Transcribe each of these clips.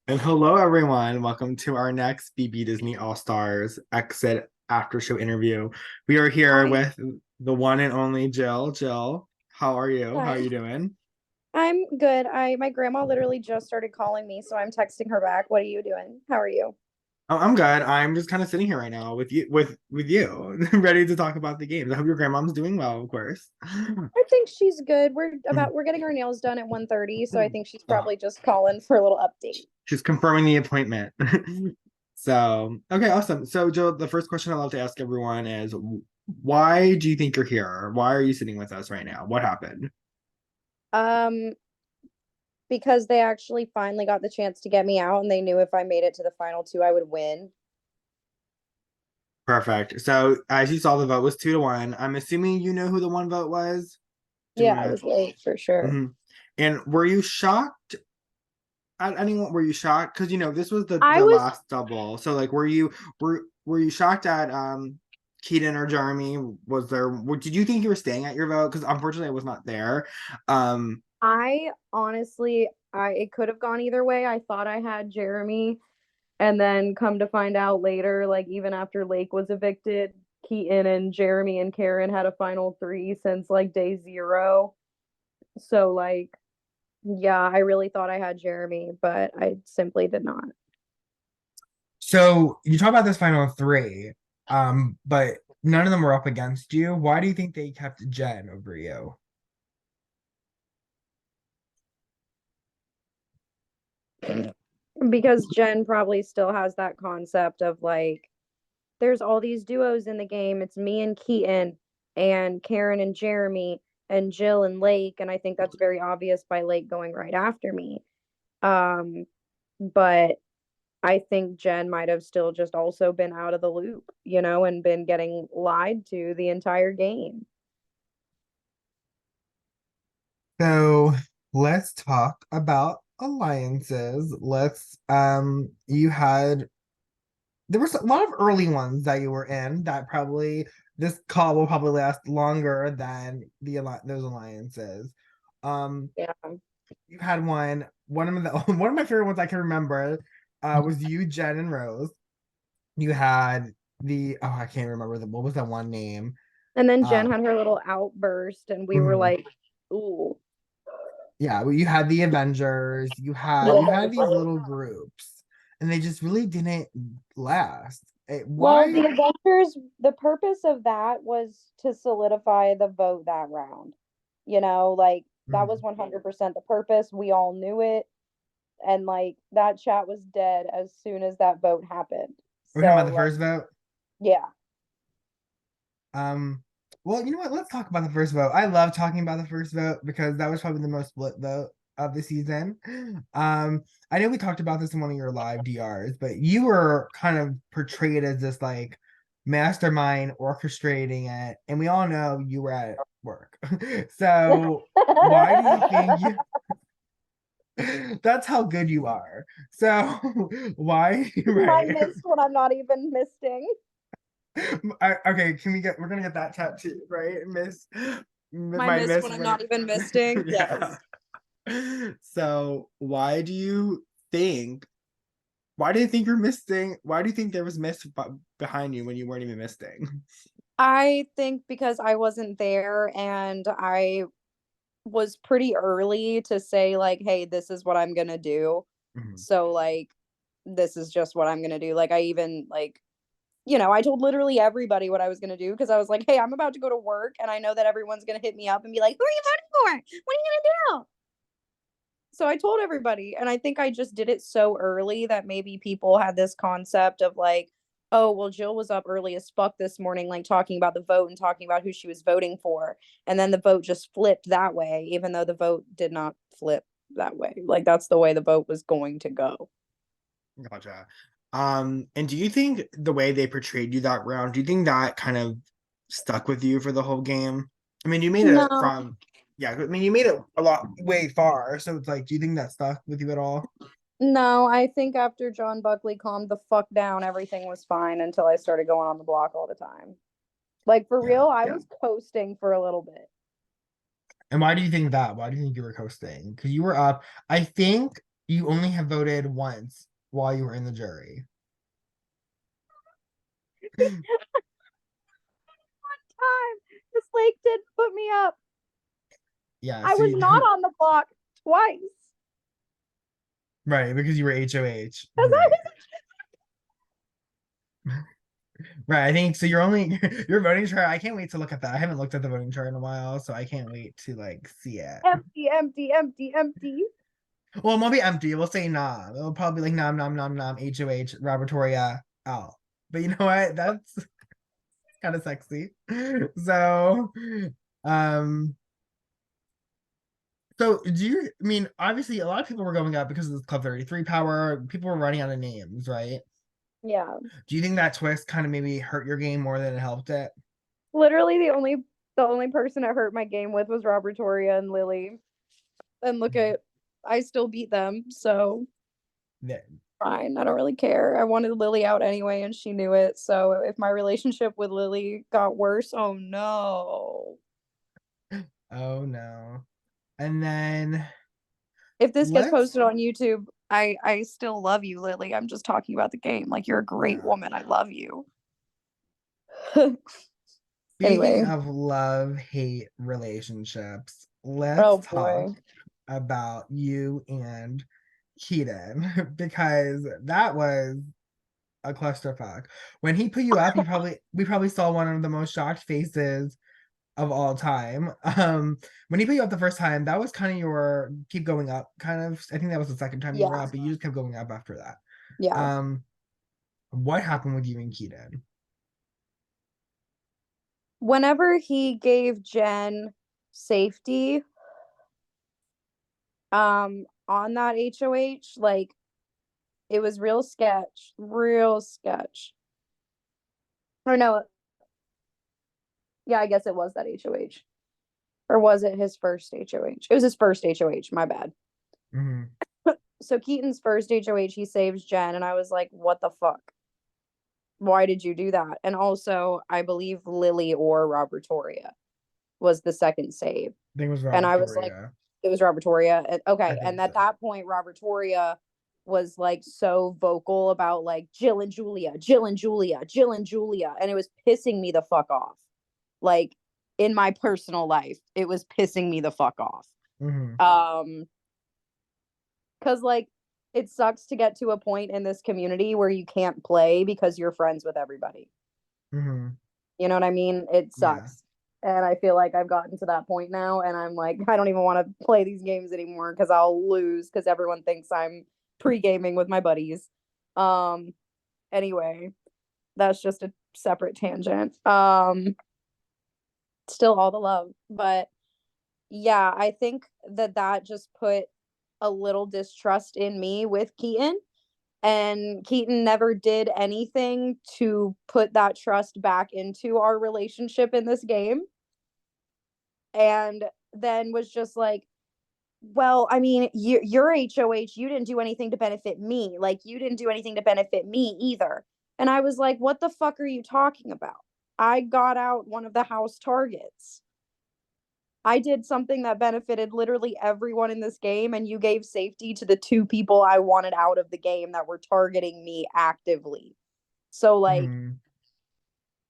And hello, everyone. Welcome to our next BB Disney All Stars exit after show interview. We are here Hi. with the one and only Jill. Jill, how are you? How are Hi. you doing? I'm good. My grandma literally just started calling me, so I'm texting her back. What are you doing? How are you? Oh, I'm good. I'm just kind of sitting here right now with you, ready to talk about the games. I hope your grandmom's doing well, of course. I think she's good. We're getting our nails done at 1:30, so I think she's Oh, probably just calling for a little update. she's confirming the appointment. So, okay, awesome. So, Jill, the first question I love to ask everyone is, why do you think you're here? Why are you sitting with us right now? What happened? Um, because they actually finally got the chance to get me out and they knew if I made it to the final two, I would win. Perfect. So, as you saw, the vote was 2-1. I'm assuming you know who the one vote was. Do you Yeah, want I was late for to? sure. And were you shocked at anyone? Were you shocked? Because this was the I the was last double. So, like, were you shocked at Keaton or Jeremy? Did you think you were staying at your vote? Because unfortunately, I was not there. Um, I honestly I it could have gone either way. I thought I had Jeremy. And then come to find out later, like even after Lake was evicted, Keaton and Jeremy and Karen had a final three since like day zero. So like, yeah, I really thought I had Jeremy, but I simply did not. so you talk about this final three, but none of them were up against you. Why do you think they kept Jen over you? Because Jen probably still has that concept of like, there's all these duos in the game. It's me and Keaton and Karen and Jeremy and Gill and Lake. And I think that's very obvious by Lake going right after me. Um, but I think Jen might have still just also been out of the loop, and been getting lied to the entire game. So let's talk about alliances. You had there were a lot of early ones that you were in that probably this call will probably last longer than those alliances. Um, Yeah. you had one of the one of my favorite ones I can remember was you, Jen, and Rose. You had I can't remember what was that one name? And then Uh, Jen had her little outburst, and we were mhm. like, ooh. Yeah, well, you had the Avengers, you had these little groups, and they just really didn't last. Well, Why? the Avengers, the purpose of that was to solidify the vote that round. Like that was Mhm. 100% the purpose. We all knew it. And like that chat was dead as soon as that vote happened. We're talking about So, the like, first vote. yeah. Um, well, you know what? Let's talk about the first vote. I love talking about the first vote because that was probably the most split vote of the season. I know we talked about this in one of your live DRs, but you were kind of portrayed as this like mastermind orchestrating it, and we all know you were at work. So why do you think you that's how good you are. So why My right? mist when I'm not even misting. Okay, we're gonna get that tattoo, right? My My mist miss when I'm when not even misting. yeah. Yes. So think why do you think you're misting? Why do you think there was mist behind you when you weren't even misting? I think because I wasn't there and I was pretty early to say like, hey, this is what I'm gonna do. Mhm. So like this is just what I'm gonna do. Like I even like, I told literally everybody what I was gonna do because I was like, hey, I'm about to go to work and I know that everyone's gonna hit me up and be like, who are you voting for? What are you gonna do? So I told everybody, and I think I just did it so early that maybe people had this concept of like, oh, well, Jill was up early as fuck this morning, like talking about the vote and talking about who she was voting for. And then the vote just flipped that way, even though the vote did not flip that way. Like, that's the way the vote was going to go. Gotcha. And do you think the way they portrayed you that round, do you think that kind of stuck with you for the whole game? I mean, you made it No, from, yeah, I mean, you made it a lot way far. So it's like, do you think that stuck with you at all? no, I think after John Buckley calmed the fuck down, everything was fine until I started going on the block all the time. Like, for Yeah. real, I was coasting for a little bit. And why do you think that? Why do you think you were coasting? Because you were up. I think You only have voted once while you were in the jury. Time. This lake did put me up. Yeah, I so was you not on the block twice. right, because you were HOH. Because I Right. was Right. I think so you're only your voting chart. I can't wait to look at that. I haven't looked at the voting chart in a while, so I can't wait to like see it. empty, empty, empty, empty. Well, it won't be empty. We'll say nom. It'll probably be like nom nom nom nom HOH Robertoria out. But you know what? That's kind of sexy. So um so do you I mean obviously a lot of people were going up because of this Club 33 power. People were running out of names, right? Yeah. Do you think that twist kind of maybe hurt your game more than it helped it? Literally the only person it hurt my game with was Robertoria and Lily. And look Mhm. at I still beat them, so Yeah. fine. I don't really care. I wanted Lily out anyway and she knew it. So if my relationship with Lily got worse, oh no. Oh no. And then If this gets let's posted on YouTube, I still love you, Lily. I'm just talking about the game. Like you're a great yeah. woman. I love you. Speaking Anyway. of love hate relationships, let's Oh talk boy. about you and Keaton because that was a clusterfuck. When he put you up, we probably saw one of the most shocked faces of all time. When he put you up the first time, that was kind of your keep going up kind of. I think that was the second time you were Yeah. up, but you just kept going up after that. Yeah. What happened with you and Keaton? Whenever he gave Jen safety on that HOH, like it was real sketch. Real sketch. Or no, yeah, I guess it was that HOH. Or was it his first HOH? It was his first HOH, my bad. Mm-hmm. So Keaton's first HOH, he saves Jen, and I was like, what the fuck? Why did you do that? And also, I believe Lily or Robertoria was the second save. I think it was And Robert I was like, Toria. it was Robertoria. And, I okay. And think at so. that point, Robertoria was like so vocal about like Gill and Julia, Gill and Julia, Gill and Julia. And it was pissing me the fuck off. Like in my personal life, it was pissing me the fuck off. Mm-hmm. Um, because like it sucks to get to a point in this community where you can't play because you're friends with everybody. Mm-hmm. You know what I mean? It Yeah. sucks. And I feel like I've gotten to that point now and I'm like, I don't even want to play these games anymore because I'll lose because everyone thinks I'm pre-gaming with my buddies. Um anyway, that's just a separate tangent. Still all the love, but yeah, I think that just put a little distrust in me with Keaton and Keaton never did anything to put that trust back into our relationship in this game. And then was just like, well, I mean, you're HOH. You didn't do anything to benefit me. Like, you didn't do anything to benefit me either. And I was like, what the fuck are you talking about? I got out one of the house targets. I did something that benefited literally everyone in this game, and you gave safety to the two people I wanted out of the game that were targeting me actively. So, like,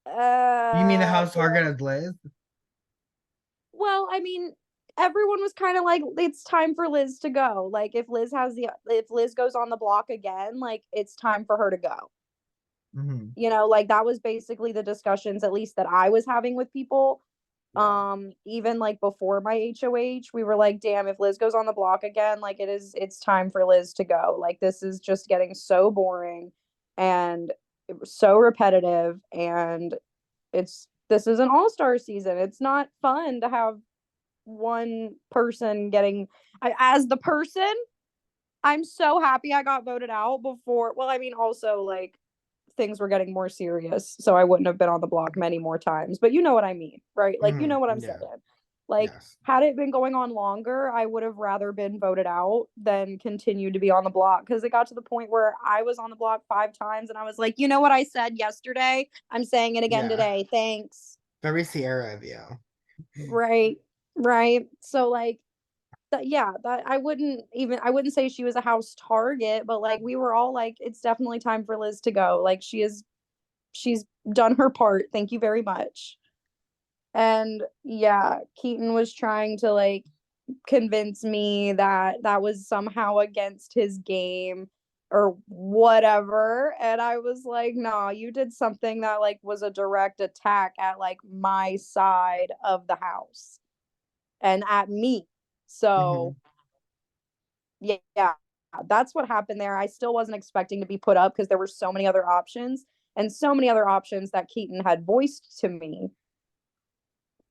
Mm-hmm. You mean the house yeah. target as Liz? Well, I mean, everyone was kind of like, it's time for Liz to go. Like, if Liz goes on the block again, like, it's time for her to go. Mm-hmm. Like that was basically the discussions, at least that I was having with people. Yeah. Even like before my HOH, we were like, damn, if Liz goes on the block again, like it's time for Liz to go. Like, this is just getting so boring and it was so repetitive. And this is an all-star season. It's not fun to have one person as the person. I'm so happy I got voted out before. Well, I mean, also like things were getting more serious, so I wouldn't have been on the block many more times. But you know what I mean, right? Like, you know what Mm-hmm. I'm saying. Yeah. Like, Yes. had it been going on longer, I would have rather been voted out than continue to be on the block, because it got to the point where I was on the block 5 times and I was like, you know what I said yesterday? I'm saying it again Yeah. today. Thanks. Very Sierra of you. Right. Right. So, like, that I wouldn't say she was a house target, but like we were all like, it's definitely time for Liz to go. Like she's done her part. Thank you very much. And yeah, Keaton was trying to like convince me that that was somehow against his game or whatever. And I was like, nah, you did something that like was a direct attack at like my side of the house and at me. Hmm. So yeah, that's what happened there. I still wasn't expecting to be put up because there were so many other options and so many other options that Keaton had voiced to me.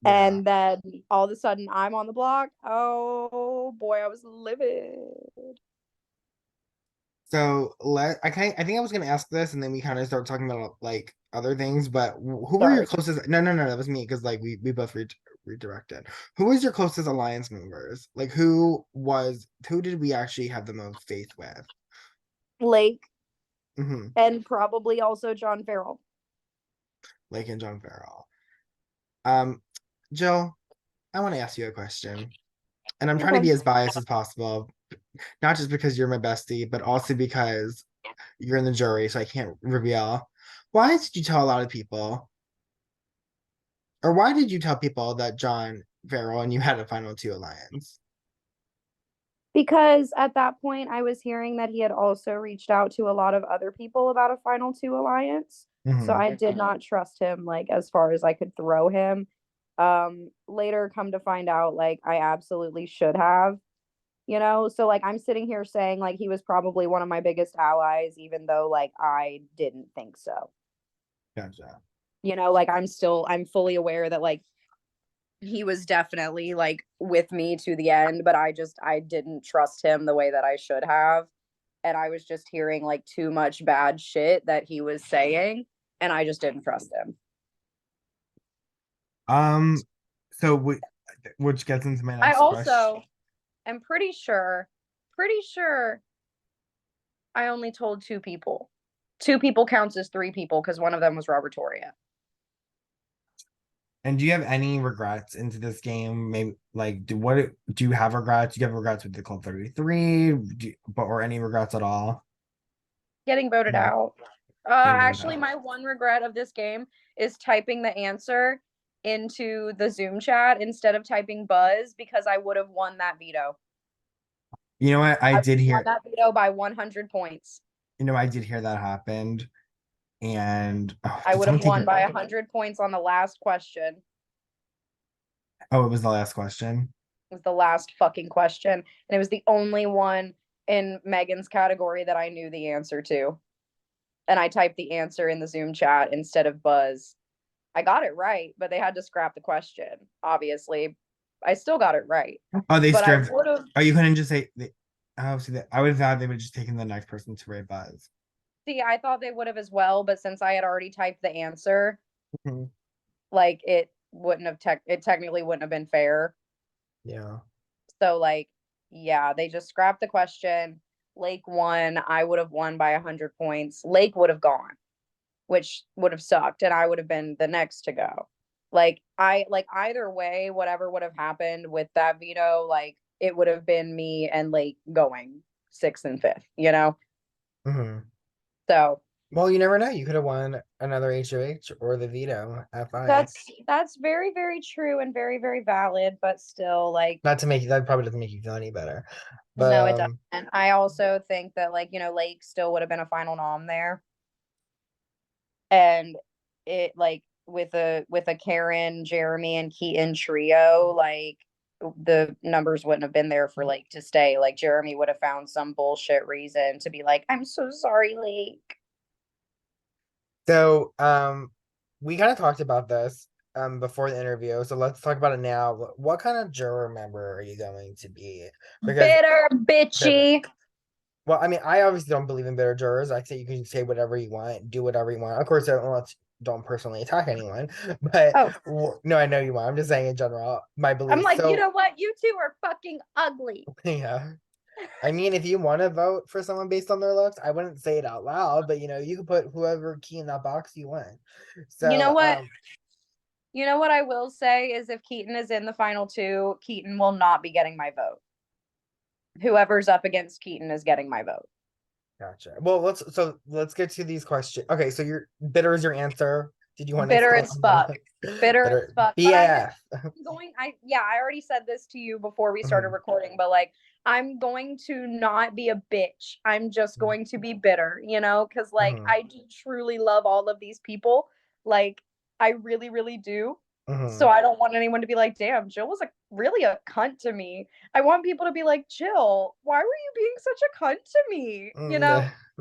Yeah. And then all of a sudden I'm on the block. Oh boy, I was livid. So I think I was gonna ask this, and then we kind of start talking about like other things. But who were your Sorry. closest? No, that was me because like we both redirected. Who was your closest alliance members? Like who did we actually have the most faith with? Lake Hmm. and probably also John Farrell. Like in John Farrell. Um, Jill, I want to ask you a question, and I'm trying to Okay. be as biased as possible, not just because you're my bestie, but also because you're in the jury, so I can't reveal. Why did you tell a lot of people, or why did you tell people that John Farrell and you had a final two alliance? Because at that point I was hearing that he had also reached out to a lot of other people about a final two alliance. So Hmm. I did not trust him like as far as I could throw him. Later come to find out like I absolutely should have, so like I'm sitting here saying like he was probably one of my biggest allies even though like I didn't think so. Gotcha. Like I'm fully aware that like he was definitely like with me to the end, but I didn't trust him the way that I should have. And I was just hearing like too much bad shit that he was saying, and I just didn't trust him. Um, so which gets into my I next question. also am pretty sure I only told two people. Two people counts as three people because one of them was Robert Toria. And do you have any regrets into this game? Maybe like do you have regrets? Do you have regrets with the Club 33? But or any regrets at all? Getting voted No, out. getting voted Actually, out. my one regret of this game is typing the answer into the Zoom chat instead of typing buzz because I would have won that veto. You know what? I would have won that veto by 100 points. I did hear that happened. And oh, I did would someone have take won it? by 100 points on the last question. Oh, it was the last question. It was the last fucking question. And it was the only one in Megan's category that I knew the answer to. And I typed the answer in the Zoom chat instead of buzz. I got it right, but they had to scrap the question, obviously. I still got it right. Oh, they But I stripped. would have, Oh, you couldn't just say. Oh, see that. I would have thought they would have just taken the next person to Ray Buzz. see, I thought they would have as well, but since I had already typed the answer, Mhm. like it technically wouldn't have been fair. Yeah. So like, yeah, they just scrapped the question. Lake won. I would have won by 100 points. Lake would have gone, which would have sucked, and I would have been the next to go. Like either way, whatever would have happened with that veto, like it would have been me and Lake going sixth and fifth. Hmm. So Well, you never know. You could have won another HOH or the veto at five. that's very, very true and very, very valid, but still, like, Not to make that probably doesn't make you feel any better, but no, it doesn't. I also think that like, Lake still would have been a final nom there. And it like with a Karen, Jeremy, and Keaton trio, like the numbers wouldn't have been there for like to stay. Like Jeremy would have found some bullshit reason to be like, I'm so sorry, Lake. so we kind of talked about this before the interview. So let's talk about it now. What kind of juror member are you going to be? Because Bitter bitter. bitchy. Well, I mean, I obviously don't believe in bitter jurors. I say you can say whatever you want, do whatever you want. Of course, don't personally attack anyone, but Oh, no, I know you want. I'm just saying in general, my I'm beliefs. like, you So know what? You two are fucking ugly. yeah, I mean, if you want to vote for someone based on their looks, I wouldn't say it out loud, but you can put whoever key in that box you want. You know So what? You know what I will say is if Keaton is in the final two, Keaton will not be getting my vote. whoever's up against Keaton is getting my vote. Gotcha. Well, let's get to these questions. Okay, so your bitter is your answer. Did you want to Bitter expand as on fuck. that? Bitter as Bitter fuck. But I'm BAF. going I already said this to you before we started Mhm, recording, but like I'm going to not be a bitch. I'm just going to be bitter, because like mhm, I do truly love all of these people. Like I really, really do. So mhm. I don't want anyone to be like, damn, Jill was really a cunt to me. I want people to be like, Jill, why were you being such a cunt to me?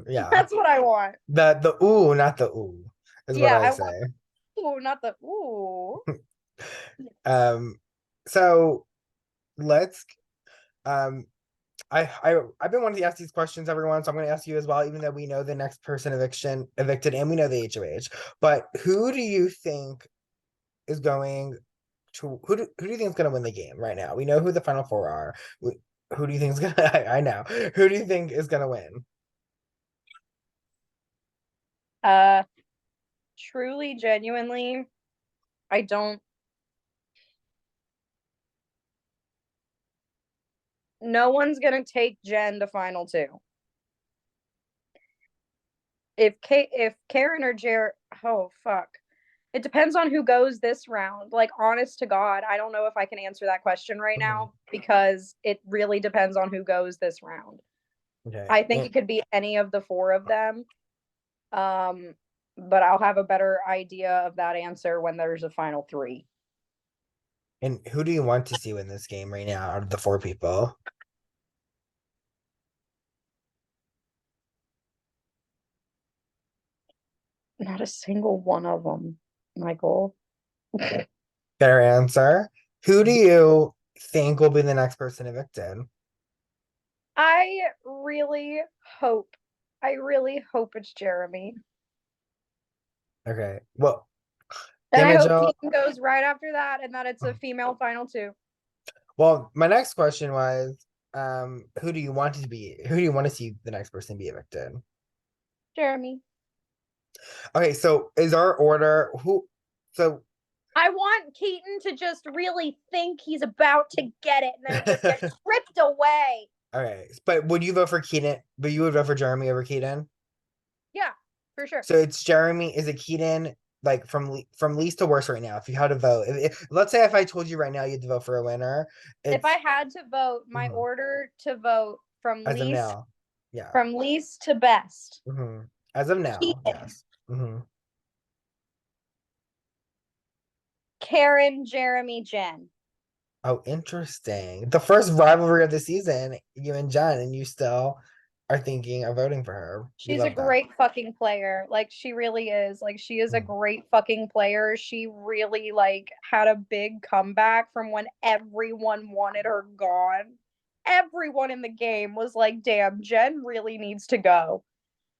Yeah. That's what I want. The ooh, not the ooh, is what Yeah, I I want say. the ooh, not the ooh. Um, so let's um I've been wanting to ask these questions, everyone, so I'm going to ask you as well, even though we know the next person evicted and we know the HOH. But who do you think is going to who do you think is going to win the game right now? We know who the final four are. Who do you think is going to I know. Who do you think is going to win? Uh Truly, genuinely, I don't. No one's gonna take Jen to final two. If Karen or Jared, oh fuck, it depends on who goes this round. Like, honest to God, I don't know if I can answer that question right Mhm. now because it really depends on who goes this round. Okay. I think it could be any of the four of them. Um, but I'll have a better idea of that answer when there's a final three. And who do you want to see win this game right now out of the four people? Not a single one of them, Michael. Better answer. Who do you think will be the next person evicted? I really hope, I really hope it's Jeremy. Okay. Well, And damn I it, hope Joe. Keaton goes right after that and that it's a female final two. Well, my next question was, who do you want to see the next person be evicted? Jeremy. Okay, so is our order so I want Keaton to just really think he's about to get it and then it just gets ripped away. okay, but would you vote for Keaton? But you would vote for Jeremy over Keaton? Yeah, for sure. So it's Jeremy, is it Keaton, like from least to worst right now? If you had to vote, let's say if I told you right now you had to vote for a winner, If I it's had to vote, my mhm, order to vote as of now. Yeah. from least to best. As of now, Keaton, yes. Karen, Jeremy, Jen. Oh, interesting. The first rivalry of the season, you and Jen, and you still are thinking of voting for her. We She's a love that. great fucking player. Like she really is. Like she is a Mhm. great fucking player. She really like had a big comeback from when everyone wanted her gone. Everyone in the game was like, "Damn, Jen really needs to go."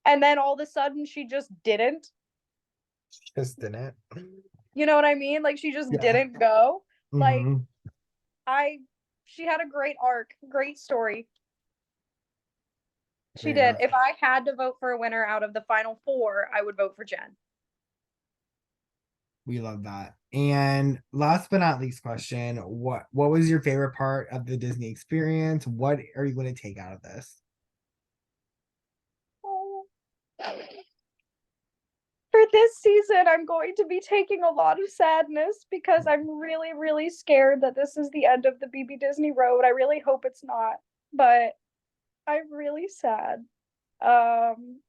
And then all of a sudden she just didn't. Just didn't. You know what I mean? Like she just Yeah. didn't go. Like hmm I she had a great arc, great story. She Fair did. enough. If I had to vote for a winner out of the final four, I would vote for Jen. We love that. And last but not least question, what was your favorite part of the Disney experience? What are you going to take out of this? Oh. For this season, I'm going to be taking a lot of sadness because I'm really, really scared that this is the end of the BB Disney Road. I really hope it's not, but I'm really sad. Um,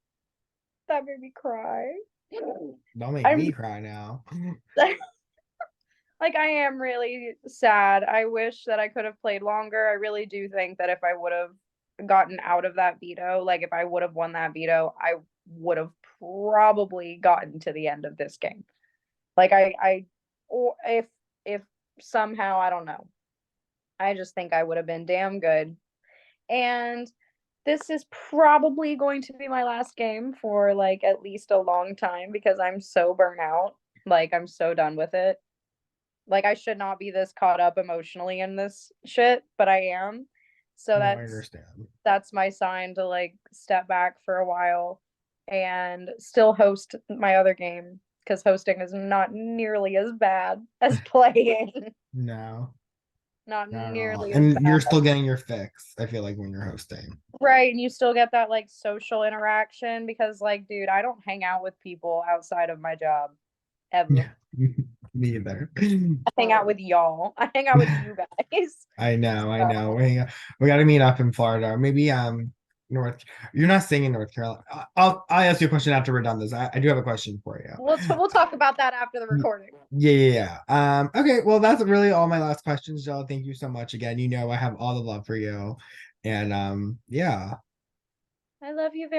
that made me cry. Don't make I'm me cry now. like, I am really sad. I wish that I could have played longer. I really do think that if I would have gotten out of that veto, like if I would have won that veto, I would have probably gotten to the end of this game. Like or if somehow, I don't know. I just think I would have been damn good. And this is probably going to be my last game for like at least a long time because I'm so burnt out. Like I'm so done with it. Like I should not be this caught up emotionally in this shit, but I am. So No, I that's understand. that's my sign to like step back for a while and still host my other game because hosting is not nearly as bad as playing. No. Not Not at all. nearly as And you're bad. still getting your fix, I feel like, when you're hosting. Right, and you still get that like social interaction because like, dude, I don't hang out with people outside of my job ever. Yeah. Me either. I hang out with y'all. I hang out with you guys. I know, I So, know. We got to meet up in Florida, or maybe North. You're not staying in North Carolina. I'll ask you a question after we're done this. I do have a question for you. we'll talk about that after the recording. Yeah, yeah, yeah. Okay, well, that's really all my last questions, Jill. Thank you so much again. You know, I have all the love for you. And yeah. I love you very